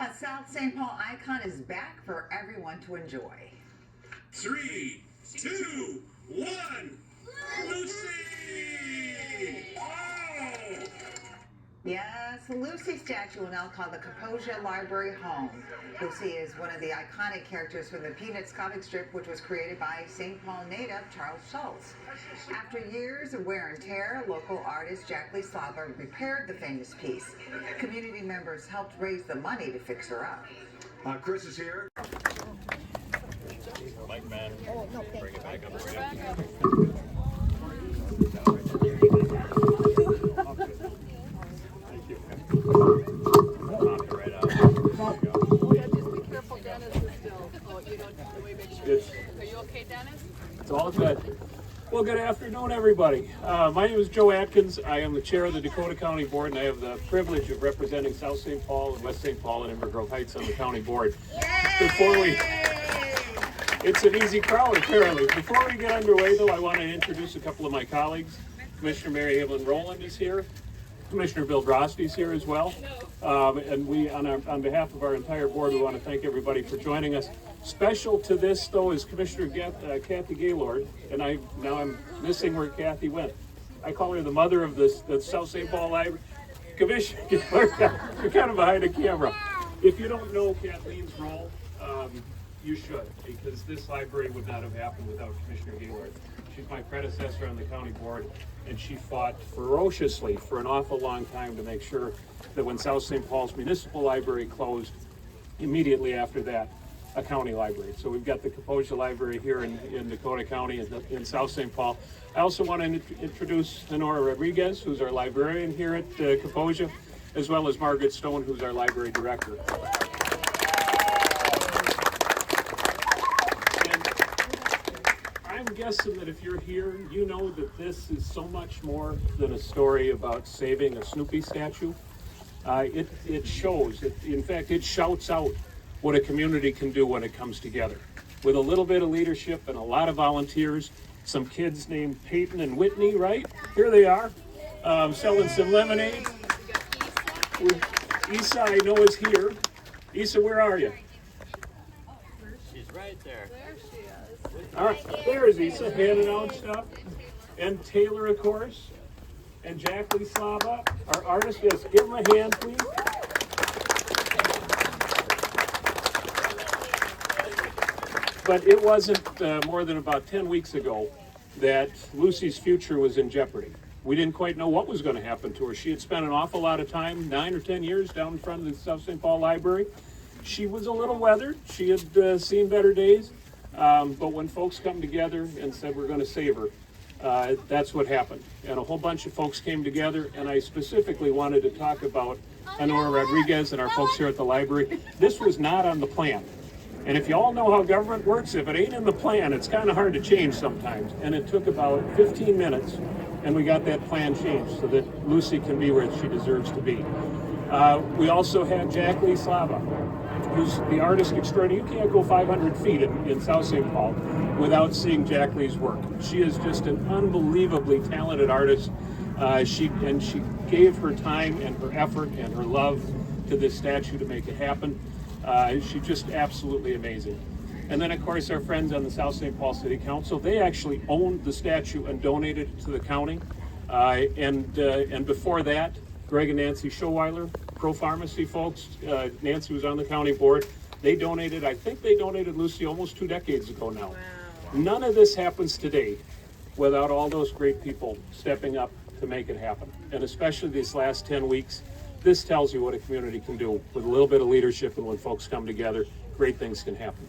A South St. Paul icon is back for everyone to enjoy. 3, 2, 1, Lucy! Oh! Yes, the Lucy statue will now call the Kaposia Library home. Lucy is one of the iconic characters from the Peanuts comic strip, which was created by St. Paul native Charles Schulz. After years of wear and tear, local artist Jackie Slava repaired the famous piece. Community members helped raise the money to fix her up. Chris is here. Mike, man. Bring it back up. Are you okay, Dennis? It's all good. Well, good afternoon, everybody. My name is Joe Atkins. I am the chair of the Dakota County Board, and I have the privilege of representing South St. Paul and West St. Paul and Inver Grove Heights on the county board. It's an easy crowd, apparently. Before we get underway, though, I want to introduce a couple of my colleagues. Commissioner Mary Evelyn Rowland is here. Commissioner Bill Drosty is here as well. And we, on behalf of our entire board, we want to thank everybody for joining us. Special to this, though, is Commissioner Kathy Gaylord, and I'm missing where Kathy went. I call her the mother of the South St. Paul Library. Commissioner Gaylord, you're kind of behind the camera. If you don't know Kathleen's role, you should, because this library would not have happened without Commissioner Gaylord. She's my predecessor on the county board, and she fought ferociously for an awful long time to make sure that when South St. Paul's Municipal Library closed, immediately after that, a county library. So we've got the Kaposia Library here in Dakota County in South St. Paul. I also want to introduce Honora Rodriguez, who's our librarian here at Kaposia, as well as Margaret Stone, who's our library director. I'm guessing that if you're here, you know that this is so much more than a story about saving a Snoopy statue. It shows, in fact, it shouts out what a community can do when it comes together. With a little bit of leadership and a lot of volunteers, some kids named Peyton and Whitney, right? Here they are, selling some lemonade. Isa, I know, is here. Isa, where are you? She's right there. There she is. All right, there's Isa handing out stuff. And Taylor, of course. And Jackie Slava, our artist. Yes, give him a hand, please. But it wasn't more than about 10 weeks ago that Lucy's future was in jeopardy. We didn't quite know what was going to happen to her. She had spent an awful lot of time, 9 or 10 years, down in front of the South St. Paul Library. She was a little weathered. She had seen better days. But when folks come together and said, we're going to save her, that's what happened. And a whole bunch of folks came together, and I specifically wanted to talk about Honora Rodriguez and our folks here at the library. This was not on the plan. And if you all know how government works, if it ain't in the plan, it's kind of hard to change sometimes. And it took about 15 minutes, and we got that plan changed so that Lucy can be where she deserves to be. We also had Jackie Slava, who's the artist extraordinary. You can't go 500 feet in South St. Paul without seeing Jackie's work. She is just an unbelievably talented artist. She gave her time and her effort and her love to this statue to make it happen. She's just absolutely amazing. And then, of course, our friends on the South St. Paul City Council, they actually owned the statue and donated it to the county. And before that, Greg and Nancy Showweiler, Pro Pharmacy folks, Nancy was on the county board. They donated, I think they donated Lucy almost 2 decades ago now. Wow. None of this happens today without all those great people stepping up to make it happen. And especially these last 10 weeks, this tells you what a community can do with a little bit of leadership, and when folks come together, great things can happen.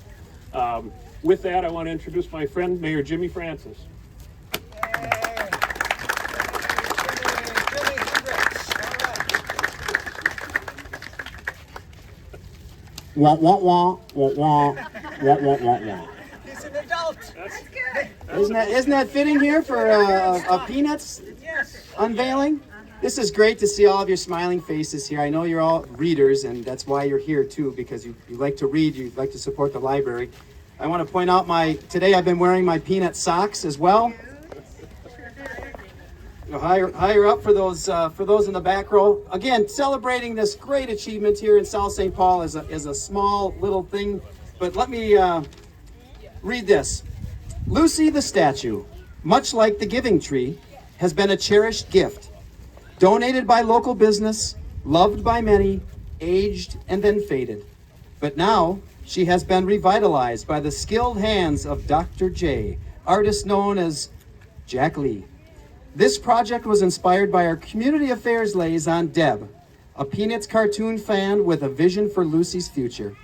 With that, I want to introduce my friend, Mayor Jimmy Francis. Wah, wah, wah, wah, wah, wah, wah, wah, wah. He's an adult. That's good. Isn't that fitting here for a Peanuts unveiling? This is great to see all of your smiling faces here. I know you're all readers, and that's why you're here too, because you like to read, you like to support the library. I want to point out today I've been wearing my Peanut socks as well. Higher up for those in the back row. Again, celebrating this great achievement here in South St. Paul is a small little thing, but let me read this. Lucy the statue, much like the giving tree, has been a cherished gift, donated by local business, loved by many, aged and then faded. But now she has been revitalized by the skilled hands of Dr. J, artist known as Jack Lee. This project was inspired by our community affairs liaison, Deb, a Peanuts cartoon fan with a vision for Lucy's future.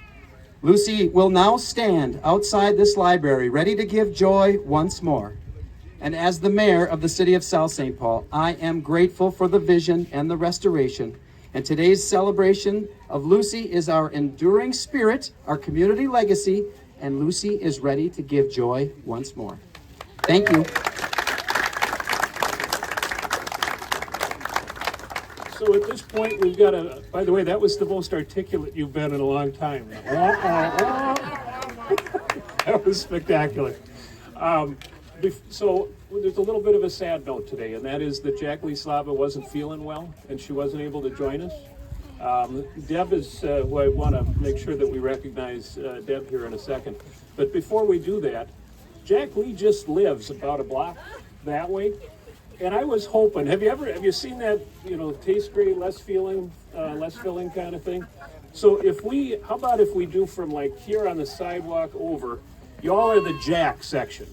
Lucy will now stand outside this library ready to give joy once more. And as the mayor of the city of South St. Paul, I am grateful for the vision and the restoration. And today's celebration of Lucy is our enduring spirit, our community legacy, and Lucy is ready to give joy once more. Thank you. So at this point, we've got a, by the way, that was the most articulate you've been in a long time. That was spectacular. So there's a little bit of a sad note today, and that is that Jack Lee Slava wasn't feeling well, and she wasn't able to join us. Deb is who I want to make sure that we recognize Deb here in a second. But before we do that, Jack Lee just lives about a block that way. And I was hoping, have you seen that, taste great, less filling kind of thing? So how about if we do from like here on the sidewalk over, y'all are the Jack section,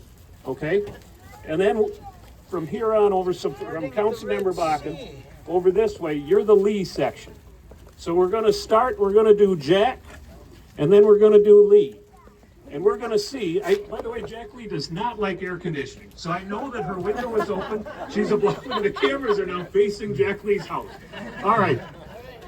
okay? And then from here on over, so from Councilmember Bakken, over this way, you're the Lee section. So we're gonna do Jack, and then we're gonna do Lee. And we're going to see, by the way, Jack Lee does not like air conditioning. So I know that her window is open. She's a block, the cameras are now facing Jack Lee's house. All right.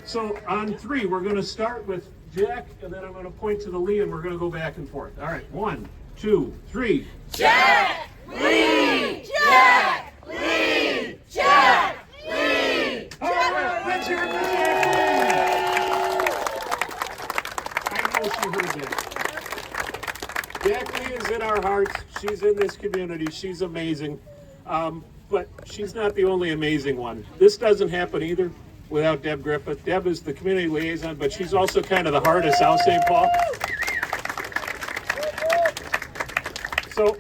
So on 3, we're going to start with Jack, and then I'm going to point to the Lee, and we're going to go back and forth. All right. 1, 2, 3. Jack Lee! Jack Lee! Jack Lee! All right. Let's hear it for Jack Lee. I know she heard that. Jack Lee is in our hearts. She's in this community. She's amazing. But she's not the only amazing one. This doesn't happen either without Deb Griffith. Deb is the community liaison, but she's also kind of the heart of South St. Paul. So,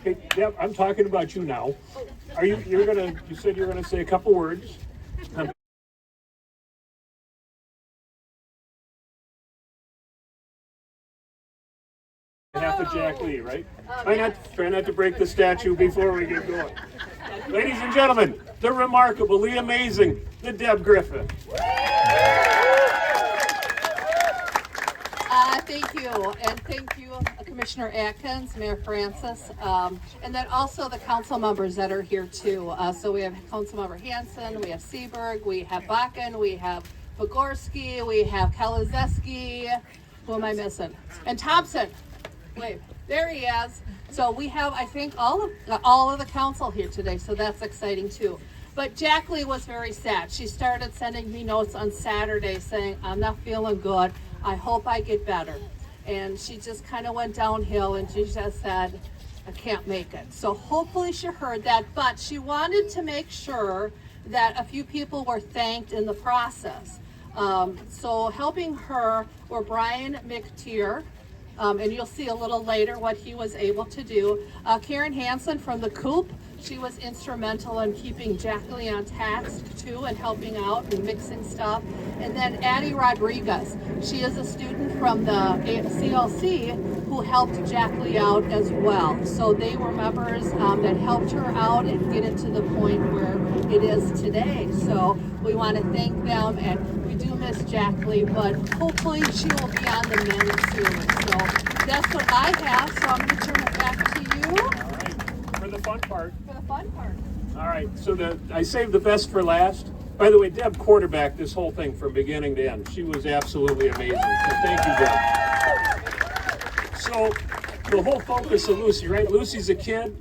hey, Deb, I'm talking about you now. You said you're gonna say a couple words. Half of Jack Lee, right? Try not to break the statue before we get going. Ladies and gentlemen, the remarkably amazing, the Deb Griffith. Thank you, and thank you, Commissioner Atkins, Mayor Francis, and then also the council members that are here too. So we have Councilmember Hanson, we have Seaberg, we have Bakken, we have Pogorski, we have Kalizeski. Who am I missing? And Thompson. Wait, there he is. So we have, I think, all of the council here today, so that's exciting too. But Jack Lee was very sad. She started sending me notes on Saturday saying, I'm not feeling good. I hope I get better. And she just kind of went downhill and she just said, I can't make it. So hopefully she heard that, but she wanted to make sure that a few people were thanked in the process. So helping her were Brian McTeer, and you'll see a little later what he was able to do. Karen Hansen from the Coop, she was instrumental in keeping Jack Lee on task too and helping out and mixing stuff. And then Addie Rodriguez, she is a student from the CLC who helped Jack Lee out as well. So they were members that helped her out and get it to the point where it is today. So we want to thank them, and we do miss Jack Lee, but hopefully she will be on the mend soon. So that's what I have, so I'm going to turn it back to you. All right, for the fun part. For the fun part. All right, so I saved the best for last. By the way, Deb quarterbacked this whole thing from beginning to end. She was absolutely amazing. So thank you, Deb. So the whole focus of Lucy, right? Lucy's a kid,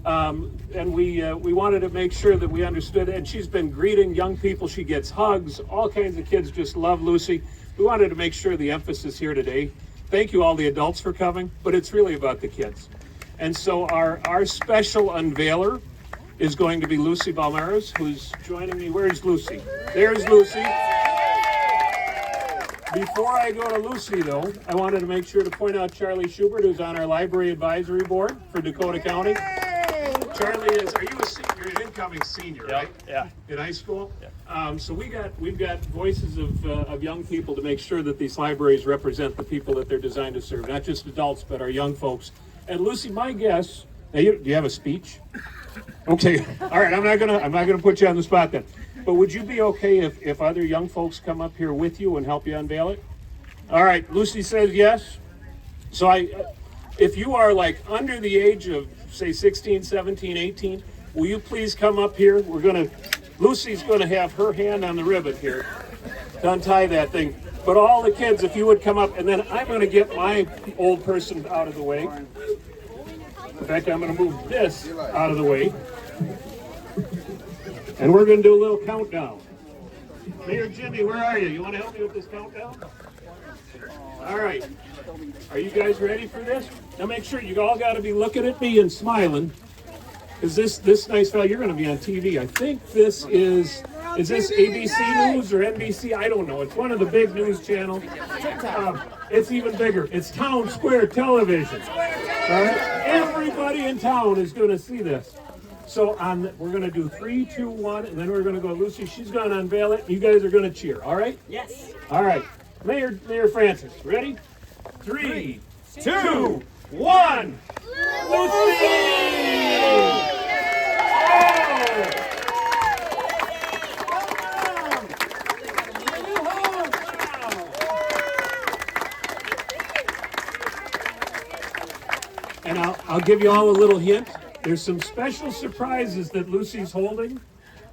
and we wanted to make sure that we understood. And she's been greeting young people. She gets hugs. All kinds of kids just love Lucy. We wanted to make sure the emphasis here today. Thank you, all the adults, for coming, but it's really about the kids. And so our special unveiler is going to be Lucy Balmeras, who's joining me. Where's Lucy? There's Lucy. Before I go to Lucy, though, I wanted to make sure to point out Charlie Schubert, who's on our Library Advisory Board for Dakota County. Charlie is, are you a senior? You're an incoming senior, right? Yeah. In high school? Yeah. So we've got voices of young people to make sure that these libraries represent the people that they're designed to serve, not just adults, but our young folks. And Lucy, my guess, do you have a speech? Okay, all right, I'm not gonna put you on the spot then. But would you be okay if other young folks come up here with you and help you unveil it? All right, Lucy says yes. So if you are like under the age of, say, 16, 17, 18, will you please come up here? Lucy's gonna have her hand on the ribbon here to untie that thing. But all the kids, if you would come up, and then I'm gonna get my old person out of the way. In fact, I'm gonna move this out of the way. And we're going to do a little countdown. Mayor Jimmy, where are you? You want to help me with this countdown? All right. Are you guys ready for this? Now make sure you all got to be looking at me and smiling. Because this nice fellow, you're going to be on TV. I think this is this ABC News or NBC? I don't know. It's one of the big news channels. It's even bigger. It's Town Square Television. All right? Everybody in town is going to see this. So we're going to do 3, 2, 1, and then we're going to go Lucy. She's going to unveil it. You guys are going to cheer. All right? Yes. All right. Mayor Francis, ready? 3, 2, 1. Lucy! And I'll give you all a little hint. There's some special surprises that Lucy's holding,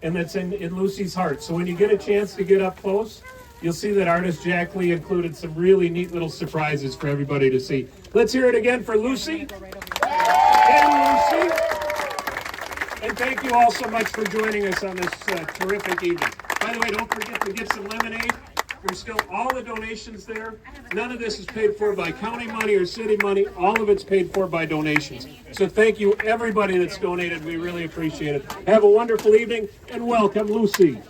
and that's in Lucy's heart. So when you get a chance to get up close, you'll see that artist Jack Lee included some really neat little surprises for everybody to see. Let's hear it again for Lucy. And Lucy. And thank you all so much for joining us on this terrific evening. By the way, don't forget to get some lemonade. There's still all the donations there. None of this is paid for by county money or city money. All of it's paid for by donations. So thank you, everybody that's donated. We really appreciate it. Have a wonderful evening, and welcome, Lucy.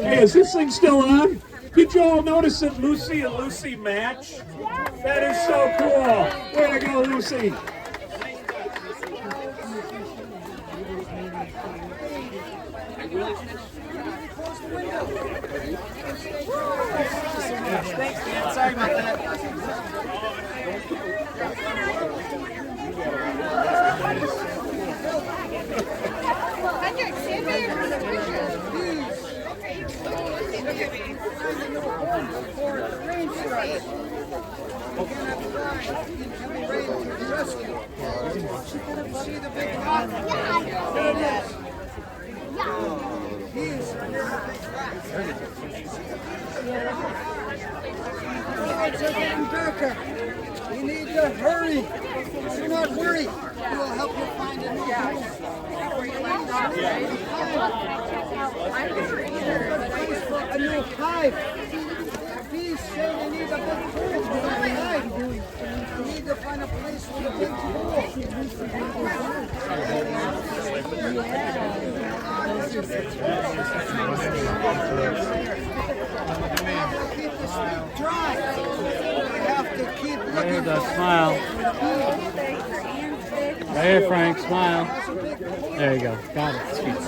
Hey, is this thing still on? Did you all notice that Lucy and Lucy match? That is so cool. Way to go, Lucy. Thanks, man. Sorry about that. We need to hurry. Do not worry. We will help you find a new home. A new hive. Bees say they need a big pool for the hive. We need to find a place with a big pool. Keep the street dry. We have to keep looking. There you go, smile. Right here, Frank, smile. There you go, got it. Sweet.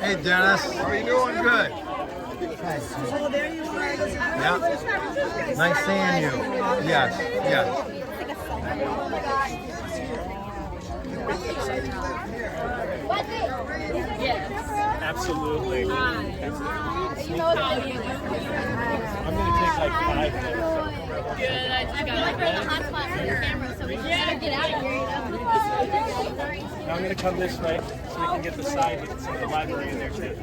Hey Dennis, how are you doing? Good. Yeah. Nice seeing you. Yes, yes. Absolutely. I'm going to take like 5 minutes. Good. I just got like we're the hotspot for the camera, so we should get out of here. Now I'm going to come this way. so we can get the side, some of the library in there too.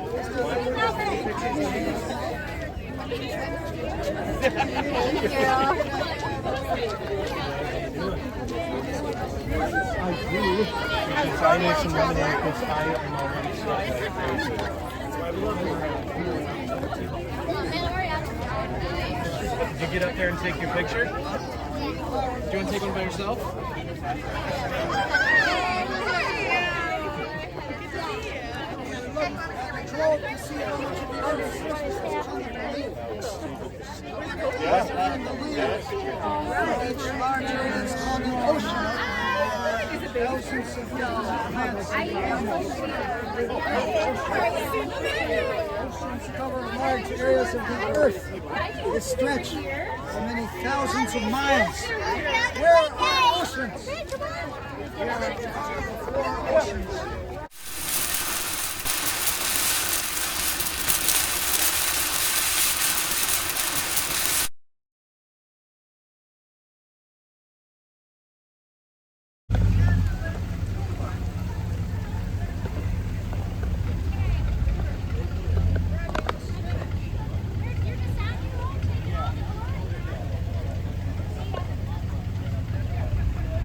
I need some lemonade because I am already stuck like crazy. Did you get up there and take your picture? Do you want to take one by yourself? Oceans cover large areas of the earth. They stretch for many thousands of miles. Where are oceans? Where are oceans?